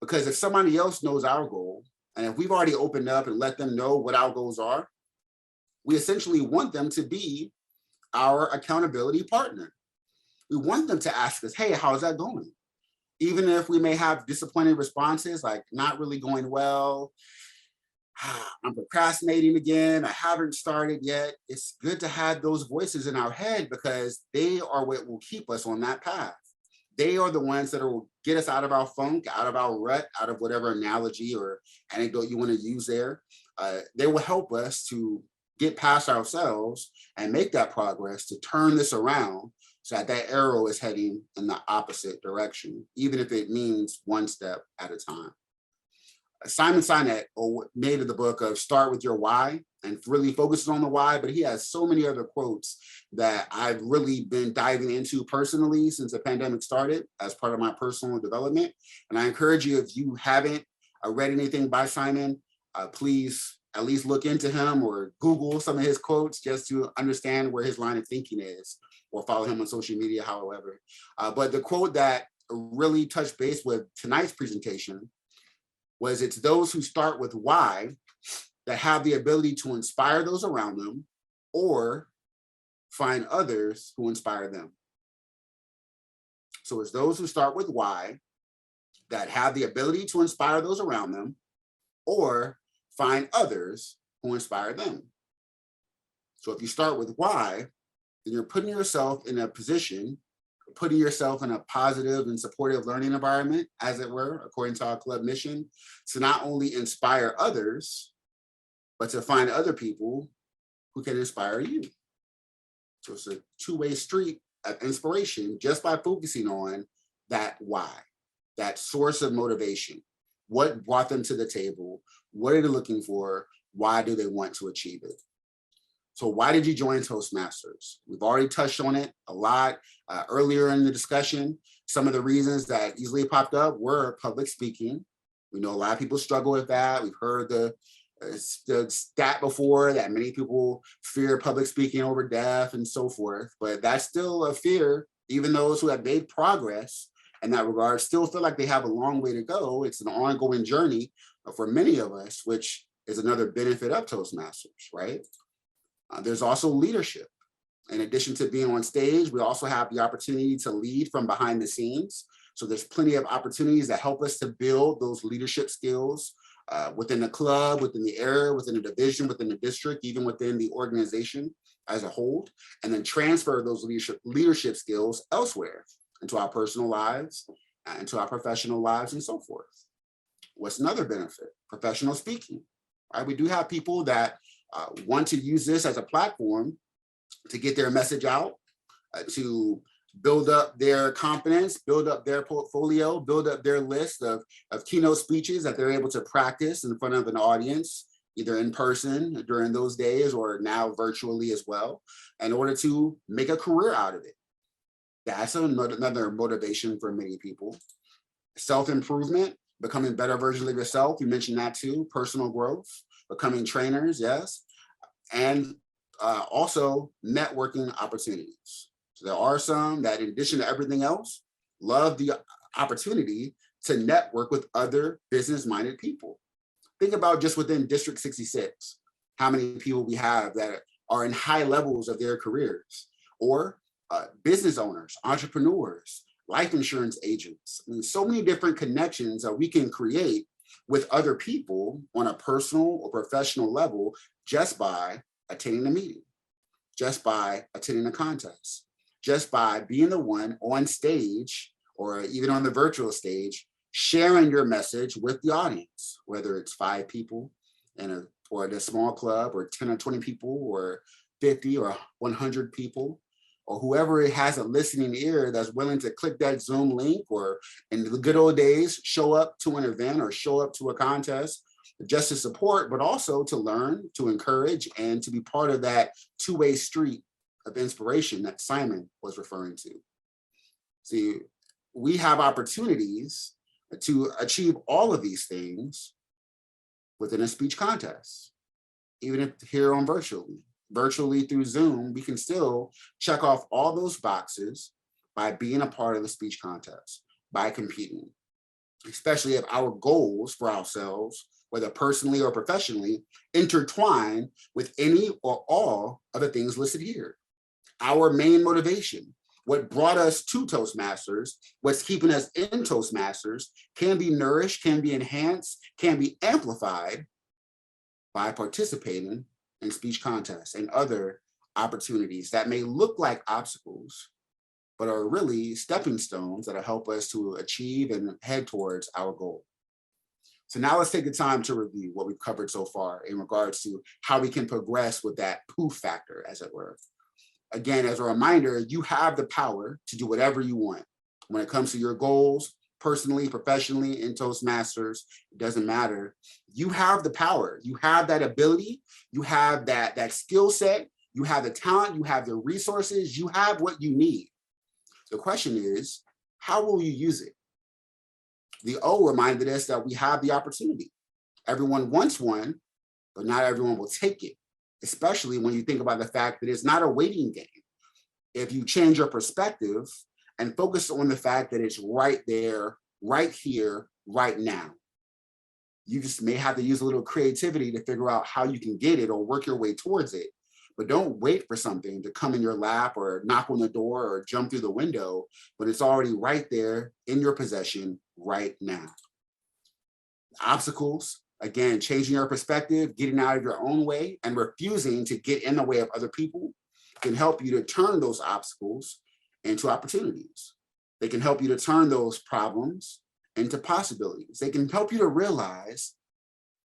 Because if somebody else knows our goal, and if we've already opened up and let them know what our goals are, we essentially want them to be our accountability partner. We want them to ask us, hey, how's that going? Even if we may have disappointing responses, like not really going well, I'm procrastinating again, I haven't started yet. It's good to have those voices in our head because they are what will keep us on that path. They are the ones that will get us out of our funk, out of our rut, out of whatever analogy or anecdote you want to use there. They will help us to get past ourselves and make that progress to turn this around so that arrow is heading in the opposite direction, even if it means one step at a time. Simon Sinek made the book of Start With Your Why and really focuses on the why, but he has so many other quotes that I've really been diving into personally since the pandemic started as part of my personal development. And I encourage you, if you haven't read anything by Simon, please at least look into him or Google some of his quotes just to understand where his line of thinking is, or follow him on social media, however. But the quote that really touched base with tonight's presentation was, it's those who start with why that have the ability to inspire those around them or find others who inspire them. So it's those who start with why that have the ability to inspire those around them or find others who inspire them. So if you start with why, then you're putting yourself in a position, putting yourself in a positive and supportive learning environment, as it were, according to our club mission, to not only inspire others, but to find other people who can inspire you. So it's a two-way street of inspiration just by focusing on that why, that source of motivation. What brought them to the table? What are they looking for? Why do they want to achieve it? So why did you join Toastmasters? We've already touched on it a lot earlier in the discussion. Some of the reasons that easily popped up were public speaking. We know a lot of people struggle with that. We've heard the stat before that many people fear public speaking over deaf and so forth, but that's still a fear. Even those who have made progress in that regard still feel like they have a long way to go. It's an ongoing journey for many of us, which is another benefit of Toastmasters, right? There's also leadership. In addition to being on stage, we also have the opportunity to lead from behind the scenes. So there's plenty of opportunities that help us to build those leadership skills within the club, within the area, within the division, within the district, even within the organization as a whole, and then transfer those leadership skills elsewhere into our personal lives, into our professional lives, and so forth. What's another benefit? Professional speaking, right? We do have people that want to use this as a platform to get their message out, to build up their confidence, build up their portfolio, build up their list of keynote speeches that they're able to practice in front of an audience, either in person during those days or now virtually as well, in order to make a career out of it. That's another motivation for many people. Self-improvement, becoming better versions of yourself. You mentioned that too. Personal growth, becoming trainers, yes. And also networking opportunities. So there are some that, in addition to everything else, love the opportunity to network with other business-minded people. Think about just within District 66, how many people we have that are in high levels of their careers, or business owners, entrepreneurs, life insurance agents. I mean, so many different connections that we can create with other people on a personal or professional level just by attending a meeting, just by attending a contest, just by being the one on stage or even on the virtual stage, sharing your message with the audience, whether it's 5 people or a small club, or 10 or 20 people, or 50 or 100 people, or whoever has a listening ear that's willing to click that Zoom link, or in the good old days, show up to an event or show up to a contest just to support, but also to learn, to encourage, and to be part of that two-way street of inspiration that Simon was referring to. See, we have opportunities to achieve all of these things within a speech contest, even if here on virtually through Zoom, we can still check off all those boxes by being a part of the speech contest, by competing, especially if our goals for ourselves, whether personally or professionally, intertwine with any or all of the things listed here. Our main motivation, what brought us to Toastmasters, what's keeping us in Toastmasters, can be nourished, can be enhanced, can be amplified by participating in speech contests and other opportunities that may look like obstacles, but are really stepping stones that'll help us to achieve and head towards our goal. So now let's take the time to review what we've covered so far in regards to how we can progress with that poof factor, as it were. Again, as a reminder, you have the power to do whatever you want. When it comes to your goals, personally, professionally, in Toastmasters, it doesn't matter. You have the power, you have that ability, you have that skill set, you have the talent, you have the resources, you have what you need. The question is, how will you use it? The O reminded us that we have the opportunity. Everyone wants one, but not everyone will take it, especially when you think about the fact that it's not a waiting game. If you change your perspective and focus on the fact that it's right there, right here, right now. You just may have to use a little creativity to figure out how you can get it or work your way towards it. But don't wait for something to come in your lap or knock on the door or jump through the window, but it's already right there in your possession right now. Obstacles, again, changing your perspective, getting out of your own way, and refusing to get in the way of other people can help you to turn those obstacles into opportunities. They can help you to turn those problems into possibilities. They can help you to realize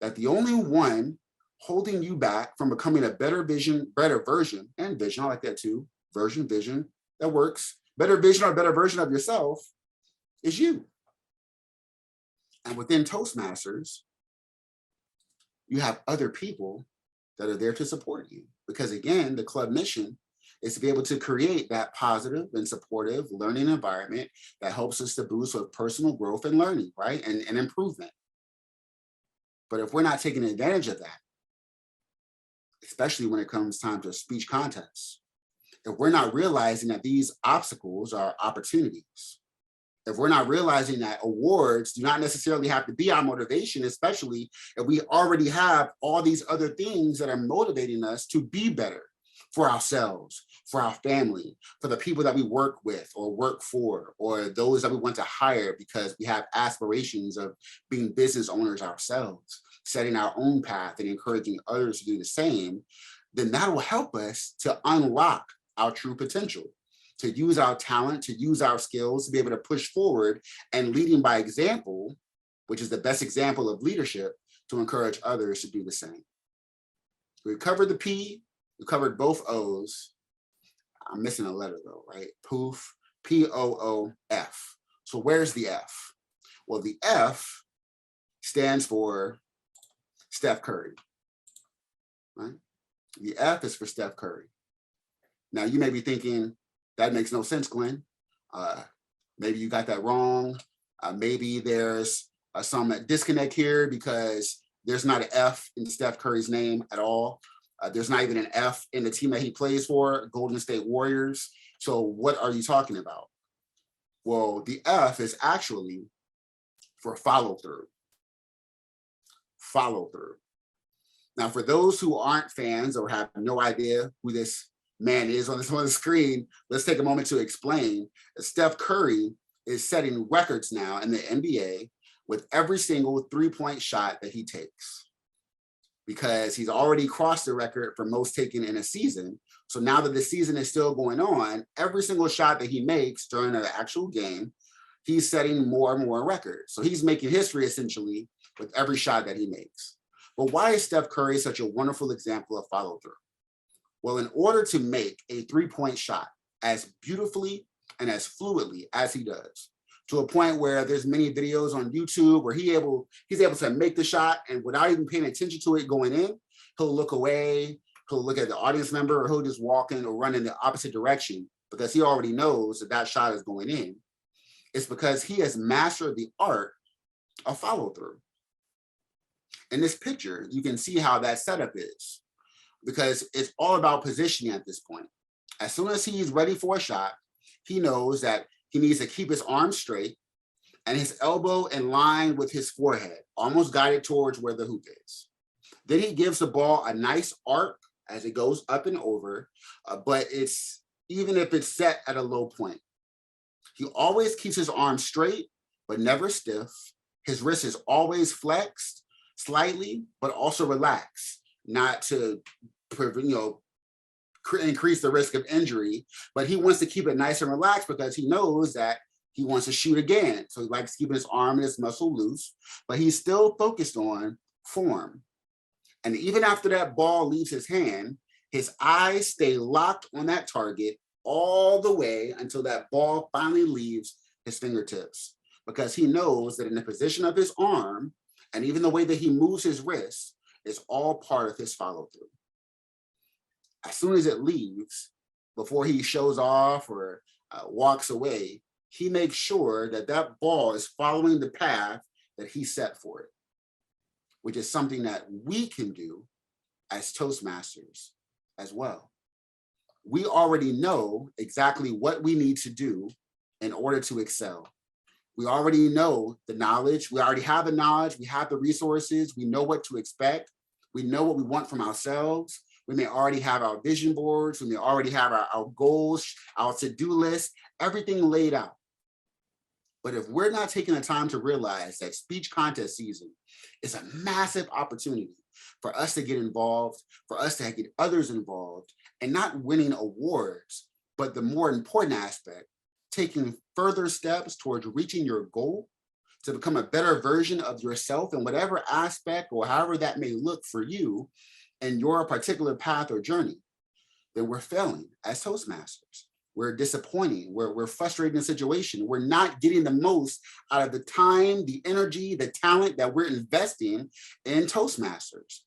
that the only one holding you back from becoming a better version, I like that too, vision, that works. Better vision or better version of yourself is you. And within Toastmasters, you have other people that are there to support you. Because again, the club mission is to be able to create that positive and supportive learning environment that helps us to boost with personal growth and learning, right? And improvement. But if we're not taking advantage of that, especially when it comes time to speech contests, if we're not realizing that these obstacles are opportunities, if we're not realizing that awards do not necessarily have to be our motivation, especially if we already have all these other things that are motivating us to be better for ourselves, for our family, for the people that we work with or work for, or those that we want to hire because we have aspirations of being business owners ourselves, setting our own path and encouraging others to do the same, then that will help us to unlock our true potential, to use our talent, to use our skills, to be able to push forward and leading by example, which is the best example of leadership, to encourage others to do the same. We covered the P, we covered both O's. I'm missing a letter though, right? Poof, P-O-O-F. So where's the F? Well, the F stands for Steph Curry, right? The F is for Steph Curry. Now you may be thinking, that makes no sense, Glenn. Maybe you got that wrong. Maybe there's some disconnect here because there's not an F in Steph Curry's name at all. There's not even an F in the team that he plays for, Golden State Warriors. So what are you talking about? Well, the F is actually for follow through. Follow through. Now, for those who aren't fans or have no idea who this man is on the screen, let's take a moment to explain that Steph Curry is setting records now in the NBA with every single three-point shot that he takes, because he's already crossed the record for most taken in a season. So now that the season is still going on, every single shot that he makes during an actual game, he's setting more and more records. So he's making history essentially with every shot that he makes. But why is Steph Curry such a wonderful example of follow through? Well, in order to make a three-point shot as beautifully and as fluidly as he does, to a point where there's many videos on YouTube where he's able to make the shot and without even paying attention to it going in, he'll look away, he'll look at the audience member, or he'll just walk in or run in the opposite direction because he already knows that that shot is going in. It's because he has mastered the art of follow through. In this picture, you can see how that setup is, because it's all about positioning at this point. As soon as he's ready for a shot, he knows that he needs to keep his arms straight and his elbow in line with his forehead, almost guided towards where the hoop is. Then he gives the ball a nice arc as it goes up and over, but it's even if it's set at a low point. He always keeps his arms straight, but never stiff. His wrist is always flexed slightly, but also relaxed, not to increase the risk of injury, but he wants to keep it nice and relaxed because he knows that he wants to shoot again. So he likes keeping his arm and his muscle loose, but he's still focused on form. And even after that ball leaves his hand, his eyes stay locked on that target all the way until that ball finally leaves his fingertips, because he knows that in the position of his arm and even the way that he moves his wrist is all part of his follow through. As soon as it leaves, before he shows off or walks away, he makes sure that that ball is following the path that he set for it, which is something that we can do as Toastmasters as well. We already know exactly what we need to do in order to excel. We already know the knowledge. We already have the knowledge. We have the resources. We know what to expect. We know what we want from ourselves. We may already have our vision boards. We may already have our goals, our to-do list, everything laid out. But if we're not taking the time to realize that speech contest season is a massive opportunity for us to get involved, for us to get others involved, and not winning awards, but the more important aspect, taking further steps towards reaching your goal to become a better version of yourself in whatever aspect or however that may look for you in your particular path or journey, then we're failing as Toastmasters. We're disappointing, we're frustrated in the situation. We're not getting the most out of the time, the energy, the talent that we're investing in Toastmasters,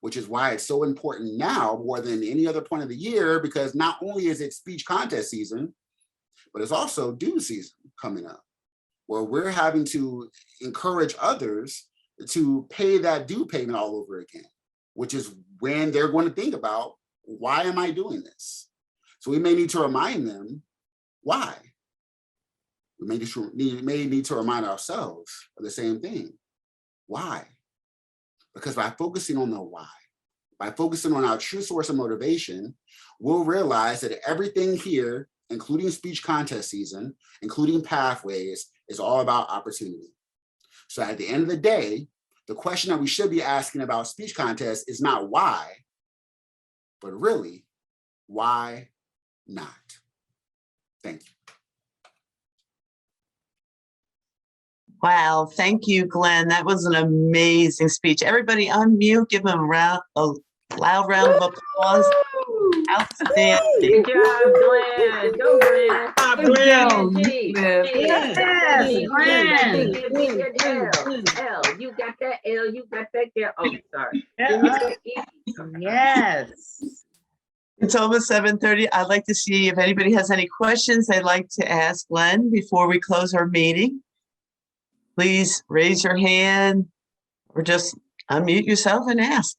which is why it's so important now more than any other point of the year, because not only is it speech contest season, but it's also due season coming up, where we're having to encourage others to pay that due payment all over again, which is when they're going to think about, why am I doing this? So we may need to remind them why. We may need to remind ourselves of the same thing. Why? Because by focusing on the why, by focusing on our true source of motivation, we'll realize that everything here, including speech contest season, including pathways, is all about opportunity. So at the end of the day, the question that we should be asking about speech contest is not why, but really, why not? Thank you. Wow, thank you, Glenn. That was an amazing speech. Everybody unmute, give him a loud round of applause. Outstanding. Good job, Glenn. Go, Glenn. Glenn. G. Glenn. Yes, Glenn. Glenn. L. You got that L. You got that L. Oh, sorry. Give me the E. Yes. It's almost 7:30. I'd like to see if anybody has any questions they'd like to ask Glenn before we close our meeting. Please raise your hand or just unmute yourself and ask.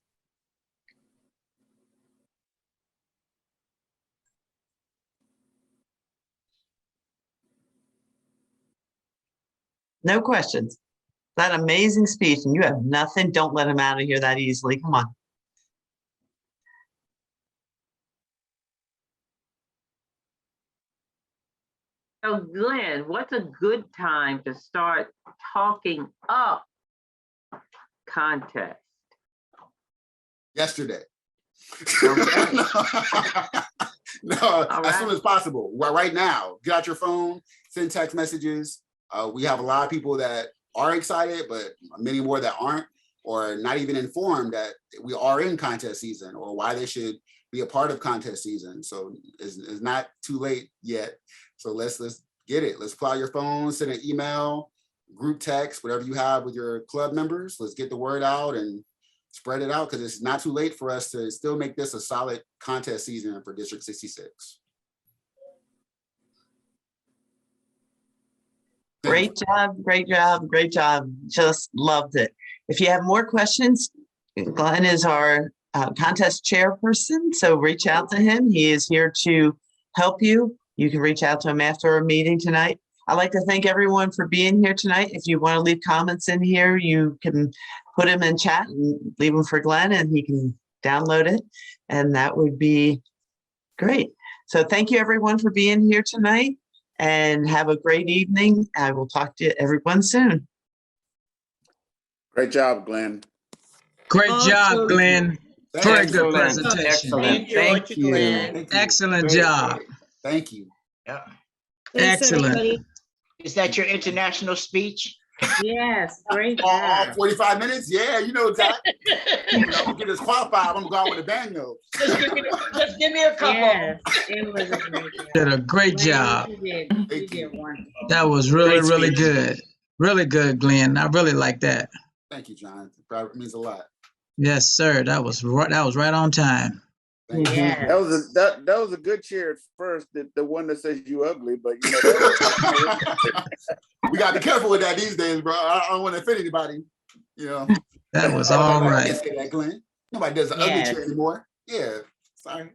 No questions. That amazing speech, and you have nothing. Don't let him out of here that easily. Come on. So Glenn, what's a good time to start talking up contest? Yesterday. Okay. No, All as soon right. as possible. Right now, get out your phone, send text messages. We have a lot of people that are excited, but many more that aren't, or not even informed that we are in contest season or why they should be a part of contest season. So it's not too late yet. So let's get it. Let's pull out your phone, send an email, group text, whatever you have with your club members. Let's get the word out and spread it out, because it's not too late for us to still make this a solid contest season for District 66. Great job, great job, great job. Just loved it. If you have more questions, Glenn is our contest chairperson, so reach out to him. He is here to help you. You can reach out to him after our meeting tonight. I'd like to thank everyone for being here tonight. If you want to leave comments in here, you can put them in chat and leave them for Glenn, and he can download it, and that would be great. So thank you everyone for being here tonight, and have a great evening. I will talk to everyone soon. Great job, Glenn. Great job, Glenn. Very good Excellent. presentation. Excellent. Thank you. Thank you. Excellent Great, job. great. Thank you. Yeah. Thanks, Excellent. everybody. Is that your international speech? Yes, great All job. 45 minutes? Yeah, you know, Zach. I'm gonna get us qualified. I'm gonna go out with a bang though. Just give me a couple. Yes, it was a great job. Did a great job. You did. You Thank did you. wonderful. That was really, Great really speech. good. Really good, Glenn. I really like that. Thank you, John. It means a lot. Yes, sir. That was right on time. Thank you. Yes. That was a good cheer at first. The one that says you ugly, but you know. That We gotta be careful with that these days, bro. I don't want to offend anybody. You know. That was all I right. can't say that, Glenn. Nobody does the ugly Yes. cheer anymore. Yeah. Sorry.